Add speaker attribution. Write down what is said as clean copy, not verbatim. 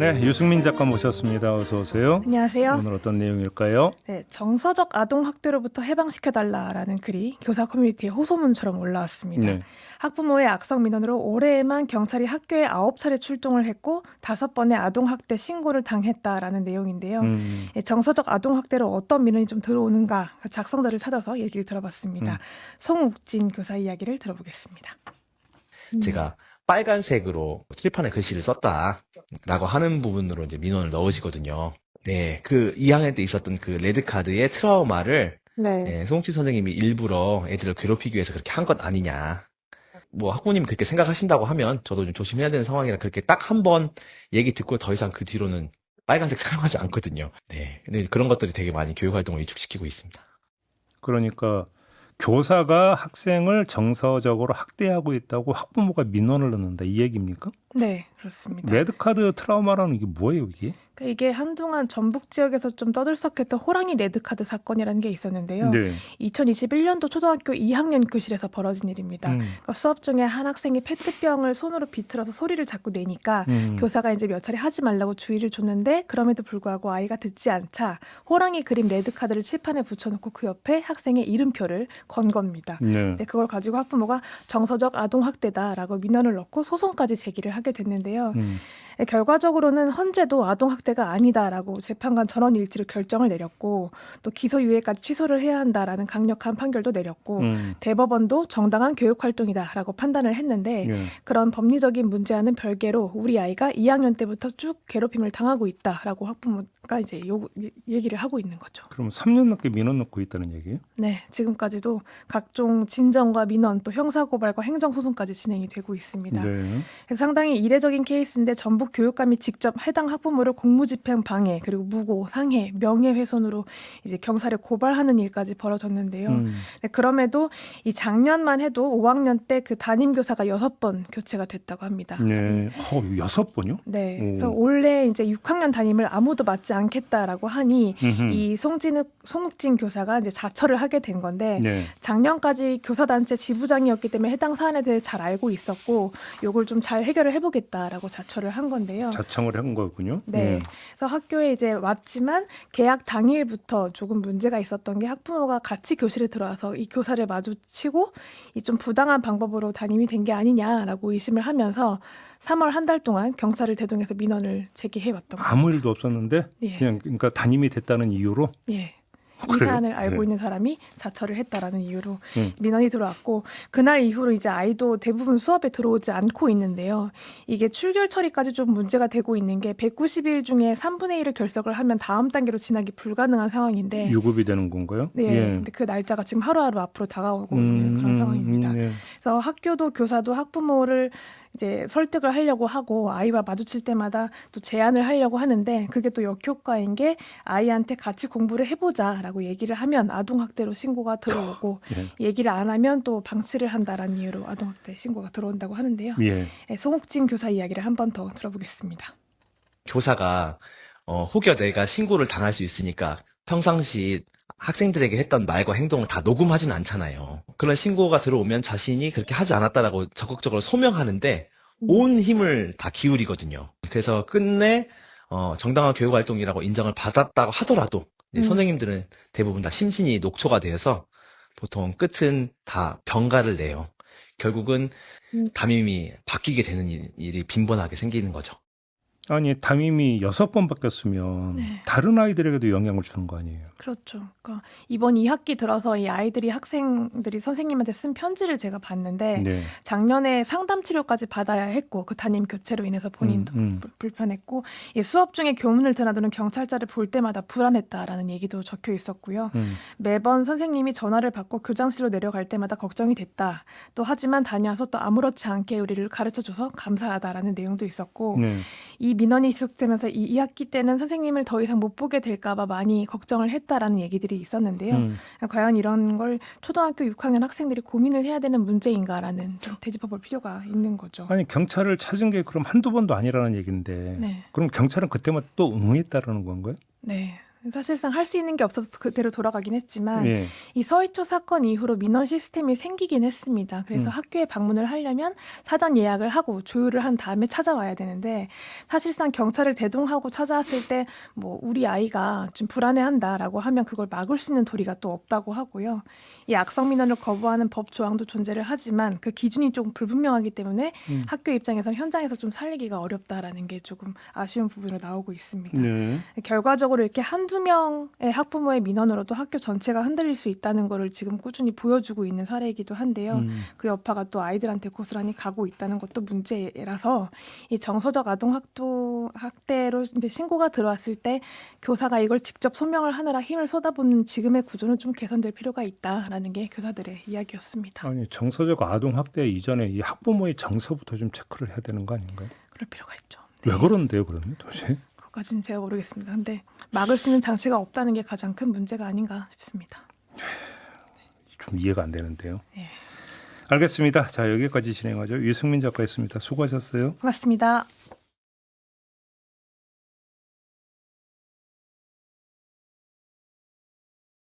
Speaker 1: 네, 유승민 작가 모셨습니다. 어서 오세요.
Speaker 2: 안녕하세요.
Speaker 1: 오늘 어떤 내용일까요?
Speaker 2: 네, 정서적 아동 학대로부터 해방시켜달라라는 글이 교사 커뮤니티에 호소문처럼 올라왔습니다.
Speaker 1: 네.
Speaker 2: 학부모의 악성 민원으로 올해에만 경찰이 학교에 9차례 출동을 했고 5번의 아동 학대 신고를 당했다라는 내용인데요. 정서적 아동 학대로 어떤 민원이 좀 들어오는가 작성자를 찾아서 얘기를 들어봤습니다. 송욱진 교사 이야기를 들어보겠습니다.
Speaker 3: 제가 빨간색으로 칠판에 글씨를 썼다라고 하는 부분으로 이제 민원을 넣으시거든요. 네, 그 2학년 때 있었던 그 레드카드의 트라우마를 네, 송욱진 선생님이 일부러 애들을 괴롭히기 위해서 그렇게 한 것 아니냐. 뭐 학부모님 그렇게 생각하신다고 하면 저도 좀 조심해야 되는 상황이라 그렇게 딱 한 번 얘기 듣고 더 이상 그 뒤로는 빨간색 사용하지 않거든요. 네, 근데 그런 것들이 되게 많이 교육 활동을 위축시키고 있습니다.
Speaker 1: 그러니까 교사가 학생을 정서적으로 학대하고 있다고 학부모가 민원을 넣는다 이 얘기입니까?
Speaker 2: 네, 그렇습니다.
Speaker 1: 레드카드 트라우마라는 게 뭐예요, 이게?
Speaker 2: 그러니까 이게 한동안 전북 지역에서 좀 떠들썩했던 호랑이 레드카드 사건이라는 게 있었는데요.
Speaker 1: 네.
Speaker 2: 2021년도 초등학교 2학년 교실에서 벌어진 일입니다. 그러니까 수업 중에 한 학생이 페트병을 손으로 비틀어서 소리를 자꾸 내니까 교사가 이제 몇 차례 하지 말라고 주의를 줬는데 그럼에도 불구하고 아이가 듣지 않자 호랑이 그림 레드카드를 칠판에 붙여놓고 그 옆에 학생의 이름표를 건 겁니다.
Speaker 1: 네.
Speaker 2: 네, 그걸 가지고 학부모가 정서적 아동학대다라고 민원을 넣고 소송까지 제기를 하게 됐는데요. 결과적으로는 헌재도 아동학대가 아니다라고 재판관 전원 일치로 결정을 내렸고 또 기소유예까지 취소를 해야 한다라는 강력한 판결도 내렸고 대법원도 정당한 교육활동이다라고 판단을 했는데
Speaker 1: 네.
Speaker 2: 그런 법리적인 문제와는 별개로 우리 아이가 2학년 때부터 쭉 괴롭힘을 당하고 있다라고 학부모가 이제 얘기를 하고 있는 거죠.
Speaker 1: 그럼 3년 넘게 민원 넣고 있다는 얘기예요?
Speaker 2: 네, 지금까지도 각종 진정과 민원 또 형사고발과 행정소송까지 진행이 되고 있습니다.
Speaker 1: 네.
Speaker 2: 그래서 상당히 이례적인 케이스인데 전북 교육감이 직접 해당 학부모를 공무집행 방해 그리고 무고, 상해, 명예훼손으로 이제 경찰에 고발하는 일까지 벌어졌는데요. 네, 그럼에도 이 작년만 해도 5학년 때 그 담임 교사가 6번 교체가 됐다고 합니다.
Speaker 1: 네. 6번이요?
Speaker 2: 네,
Speaker 1: 오.
Speaker 2: 그래서 올해 이제 6학년 담임을 아무도 맡지 않겠다라고 하니 이 송욱진 교사가 이제 자처를 하게 된 건데
Speaker 1: 네.
Speaker 2: 작년까지 교사단체 지부장이었기 때문에 해당 사안에 대해 잘 알고 있었고 요걸 좀 잘 해결을 해보겠다라고 자처를 한 건데요.
Speaker 1: 자청을 한 거군요.
Speaker 2: 네. 그래서 학교에 이제 왔지만 개학 당일부터 조금 문제가 있었던 게 학부모가 같이 교실에 들어와서 이 교사를 마주치고 이 좀 부당한 방법으로 담임이 된 게 아니냐라고 의심을 하면서 3월 한 달 동안 경찰을 대동해서 민원을 제기해왔던 거죠.
Speaker 1: 아무 일도 없었는데
Speaker 2: 예.
Speaker 1: 그냥 그러니까 담임이 됐다는 이유로
Speaker 2: 예. 이
Speaker 1: 그래요?
Speaker 2: 사안을 알고
Speaker 1: 네.
Speaker 2: 있는 사람이 자처를 했다라는 이유로 민원이 들어왔고 그날 이후로 이제 아이도 대부분 수업에 들어오지 않고 있는데요. 이게 출결 처리까지 좀 문제가 되고 있는 게 190일 중에 3분의 1을 결석을 하면 다음 단계로 진학이 불가능한 상황인데
Speaker 1: 유급이 되는 건가요?
Speaker 2: 네,
Speaker 1: 예.
Speaker 2: 근데 그 날짜가 지금 하루하루 앞으로 다가오고 있는 그런 상황입니다.
Speaker 1: 네.
Speaker 2: 그래서 학교도 교사도 학부모를 이제 설득을 하려고 하고 아이와 마주칠 때마다 또 제안을 하려고 하는데 그게 또 역효과인 게 아이한테 같이 공부를 해보자라고 얘기를 하면 아동학대로 신고가 들어오고
Speaker 1: 예.
Speaker 2: 얘기를 안 하면 또 방치를 한다라는 이유로 아동학대 신고가 들어온다고 하는데요.
Speaker 1: 예.
Speaker 2: 네, 송욱진 교사 이야기를 한 번 더 들어보겠습니다.
Speaker 3: 교사가 혹여 내가 신고를 당할 수 있으니까 평상시 학생들에게 했던 말과 행동을 다 녹음하진 않잖아요. 그런 신고가 들어오면 자신이 그렇게 하지 않았다라고 적극적으로 소명하는데 온 힘을 다 기울이거든요. 그래서 끝내 정당한 교육활동이라고 인정을 받았다고 하더라도 선생님들은 대부분 다 심신이 녹초가 되어서 보통 끝은 다 병가를 내요. 결국은 담임이 바뀌게 되는 일이 빈번하게 생기는 거죠.
Speaker 1: 아니 담임이 6번 바뀌었으면
Speaker 2: 네.
Speaker 1: 다른 아이들에게도 영향을 주는 거 아니에요?
Speaker 2: 그렇죠. 그러니까 이번 2학기 들어서 이 아이들이 학생들이 선생님한테 쓴 편지를 제가 봤는데
Speaker 1: 네.
Speaker 2: 작년에 상담 치료까지 받아야 했고 그 담임 교체로 인해서 본인도 불편했고 이 수업 중에 교문을 드나드는 경찰차를 볼 때마다 불안했다라는 얘기도 적혀 있었고요. 매번 선생님이 전화를 받고 교장실로 내려갈 때마다 걱정이 됐다. 또 하지만 다녀와서 또 아무렇지 않게 우리를 가르쳐줘서 감사하다라는 내용도 있었고
Speaker 1: 네.
Speaker 2: 이 민원이 지속되면서 이 2학기 때는 선생님을 더 이상 못 보게 될까 봐 많이 걱정을 했다라는 얘기들이 있었는데요. 과연 이런 걸 초등학교 6학년 학생들이 고민을 해야 되는 문제인가라는 좀 되짚어볼 필요가 있는 거죠.
Speaker 1: 아니 경찰을 찾은 게 그럼 한두 번도 아니라는 얘기인데
Speaker 2: 네.
Speaker 1: 그럼 경찰은 그때마다 또 응했다라는 건가요?
Speaker 2: 네. 사실상 할 수 있는 게 없어서 그대로 돌아가긴 했지만
Speaker 1: 예.
Speaker 2: 이 서희초 사건 이후로 민원 시스템이 생기긴 했습니다. 그래서 학교에 방문을 하려면 사전 예약을 하고 조율을 한 다음에 찾아와야 되는데 사실상 경찰을 대동하고 찾아왔을 때 뭐 우리 아이가 좀 불안해한다라고 하면 그걸 막을 수 있는 도리가 또 없다고 하고요. 이 악성 민원을 거부하는 법 조항도 존재를 하지만 그 기준이 조금 불분명하기 때문에 학교 입장에서는 현장에서 좀 살리기가 어렵다라는 게 조금 아쉬운 부분으로 나오고 있습니다.
Speaker 1: 네.
Speaker 2: 결과적으로 이렇게 한두 명의 학부모의 민원으로도 학교 전체가 흔들릴 수 있다는 거를 지금 꾸준히 보여주고 있는 사례이기도 한데요. 그 여파가 또 아이들한테 고스란히 가고 있다는 것도 문제라서 이 정서적 아동 학대로 이제 신고가 들어왔을 때 교사가 이걸 직접 소명을 하느라 힘을 쏟아붓는 지금의 구조는 좀 개선될 필요가 있다라는 게 교사들의 이야기였습니다.
Speaker 1: 아니 정서적 아동 학대 이전에 이 학부모의 정서부터 좀 체크를 해야 되는 거 아닌가요?
Speaker 2: 그럴 필요가 있죠.
Speaker 1: 왜 그런데요, 그러면 도대체?
Speaker 2: 그것까지는 제가 모르겠습니다. 근데 막을 수 있는 장치가 없다는 게 가장 큰 문제가 아닌가 싶습니다.
Speaker 1: 좀 이해가 안 되는데요.
Speaker 2: 예.
Speaker 1: 알겠습니다. 자, 여기까지 진행하죠. 유승민 작가였습니다. 수고하셨어요.
Speaker 2: 고맙습니다.